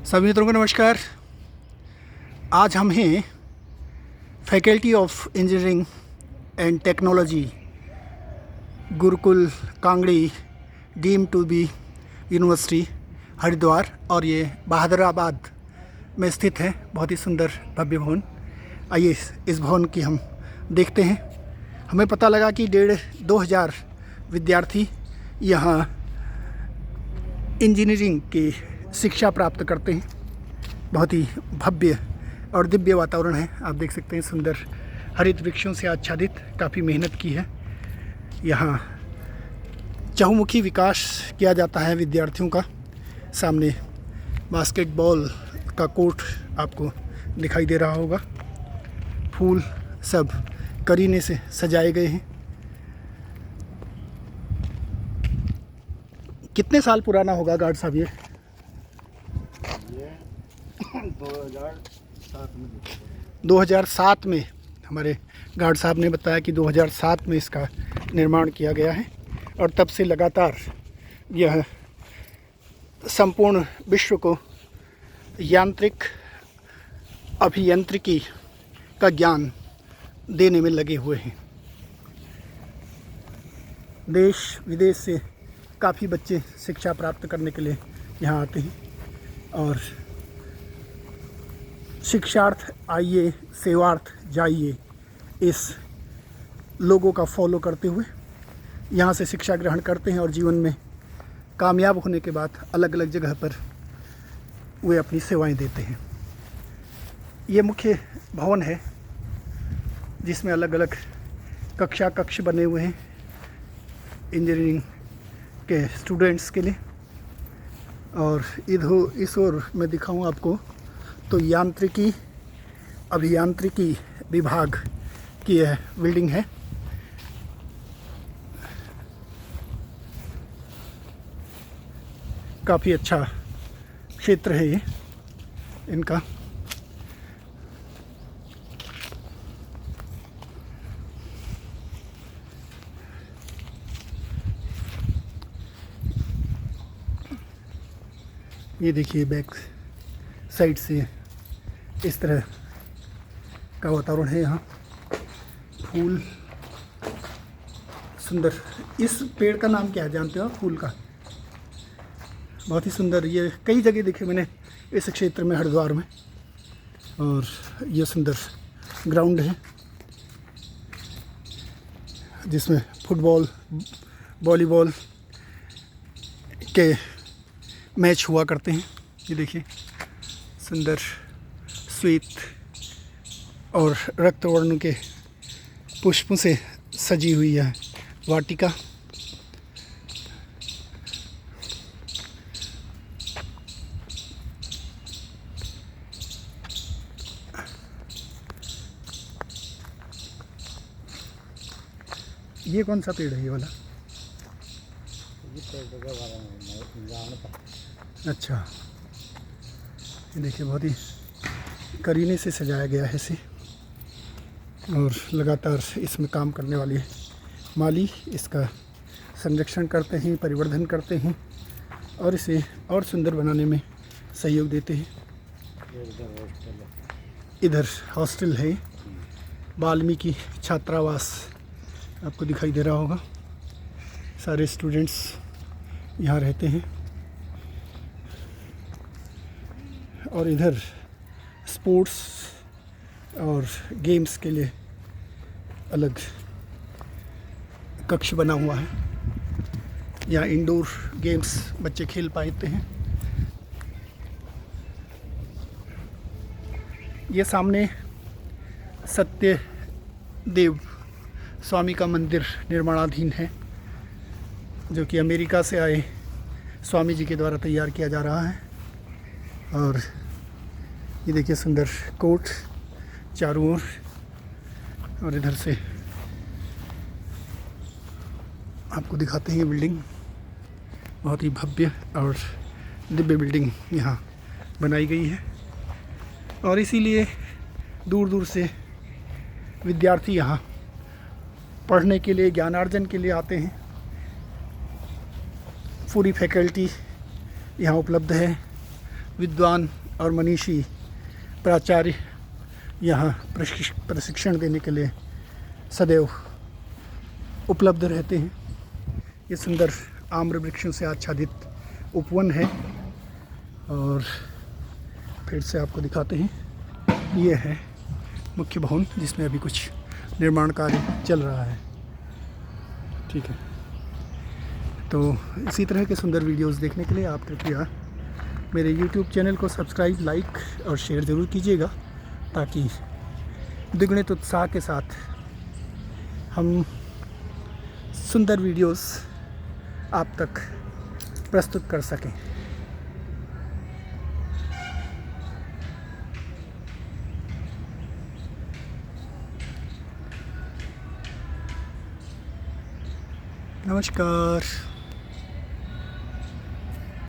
सभी मित्रों को नमस्कार। आज हम हैं faculty of engineering and technology Gurukul Kangri deemed to be university Haridwar, और ये बहादुराबाद में स्थित है। बहुत ही सुंदर भव्य भवन। आइए इस भवन की हम देखते हैं। हमें पता लगा कि 1,500-2,000 विद्यार्थी यहाँ इंजीनियरिंग की शिक्षा प्राप्त करते हैं। बहुत ही भव्य और दिव्य वातावरण है। आप देख सकते हैं, सुंदर हरित वृक्षों से आच्छादित, काफ़ी मेहनत की है। यहाँ चहुमुखी विकास किया जाता है विद्यार्थियों का। सामने बास्केटबॉल का कोर्ट आपको दिखाई दे रहा होगा। फूल सब करीने से सजाए गए हैं। कितने साल पुराना होगा गार्ड साहब ये? 2007 में हमारे गार्ड साहब ने बताया कि 2007 में इसका निर्माण किया गया है, और तब से लगातार यह संपूर्ण विश्व को यांत्रिक अभियांत्रिकी का ज्ञान देने में लगे हुए हैं। देश विदेश से काफ़ी बच्चे शिक्षा प्राप्त करने के लिए यहाँ आते हैं, और शिक्षार्थ आइए सेवार्थ जाइए, इस लोगों का फॉलो करते हुए यहाँ से शिक्षा ग्रहण करते हैं, और जीवन में कामयाब होने के बाद अलग अलग जगह पर वे अपनी सेवाएं देते हैं। ये मुख्य भवन है जिसमें अलग अलग कक्ष बने हुए हैं इंजीनियरिंग के स्टूडेंट्स के लिए। और इधर इस ओर मैं दिखाऊं आपको तो यांत्रिकी अभियांत्रिकी विभाग की यह बिल्डिंग है। काफ़ी अच्छा क्षेत्र है ये इनका। ये देखिए, बैक साइड से इस तरह का वातावरण है यहाँ। फूल सुंदर। इस पेड़ का नाम क्या है जानते हो आप? फूल का बहुत ही सुंदर। ये कई जगह देखे मैंने इस क्षेत्र में, हरिद्वार में। और ये सुंदर ग्राउंड है जिसमें फुटबॉल वॉलीबॉल के मैच हुआ करते हैं। ये देखिए, सुंदर श्वेत और रक्त वर्ण के पुष्पों से सजी हुई है वाटिका। ये कौन सा पेड़ है ये वाला? अच्छा, ये देखिए, बहुत ही करीने से सजाया गया है इसे, और लगातार इसमें काम करने वाले माली इसका संरक्षण करते हैं, परिवर्धन करते हैं, और इसे और सुंदर बनाने में सहयोग देते हैं। इधर हॉस्टल है, वाल्मीकि छात्रावास आपको दिखाई दे रहा होगा। सारे स्टूडेंट्स यहाँ रहते हैं। और इधर स्पोर्ट्स और गेम्स के लिए अलग कक्ष बना हुआ है। यहाँ इंडोर गेम्स बच्चे खेल पाते हैं। ये सामने सत्यदेव स्वामी का मंदिर निर्माणाधीन है, जो कि अमेरिका से आए स्वामी जी के द्वारा तैयार किया जा रहा है। और ये देखिए, सुंदर कोर्ट चारों ओर, और इधर से आपको दिखाते हैं ये बिल्डिंग। बहुत ही भव्य और दिव्य बिल्डिंग यहाँ बनाई गई है, और इसीलिए दूर दूर से विद्यार्थी यहाँ पढ़ने के लिए, ज्ञानार्जन के लिए आते हैं। पूरी फैकल्टी यहाँ उपलब्ध है। विद्वान और मनीषी प्राचार्य यहाँ प्रशिक्षण देने के लिए सदैव उपलब्ध रहते हैं। ये सुंदर आम्र वृक्षों से आच्छादित उपवन है और फिर से आपको दिखाते हैं। ये है मुख्य भवन जिसमें अभी कुछ निर्माण कार्य चल रहा है। ठीक है, तो इसी तरह के सुंदर वीडियोस देखने के लिए आप कृपया मेरे YouTube चैनल को सब्सक्राइब, लाइक और शेयर ज़रूर कीजिएगा, ताकि द्विगुणित उत्साह के साथ हम सुंदर वीडियोस आप तक प्रस्तुत कर सकें। नमस्कार।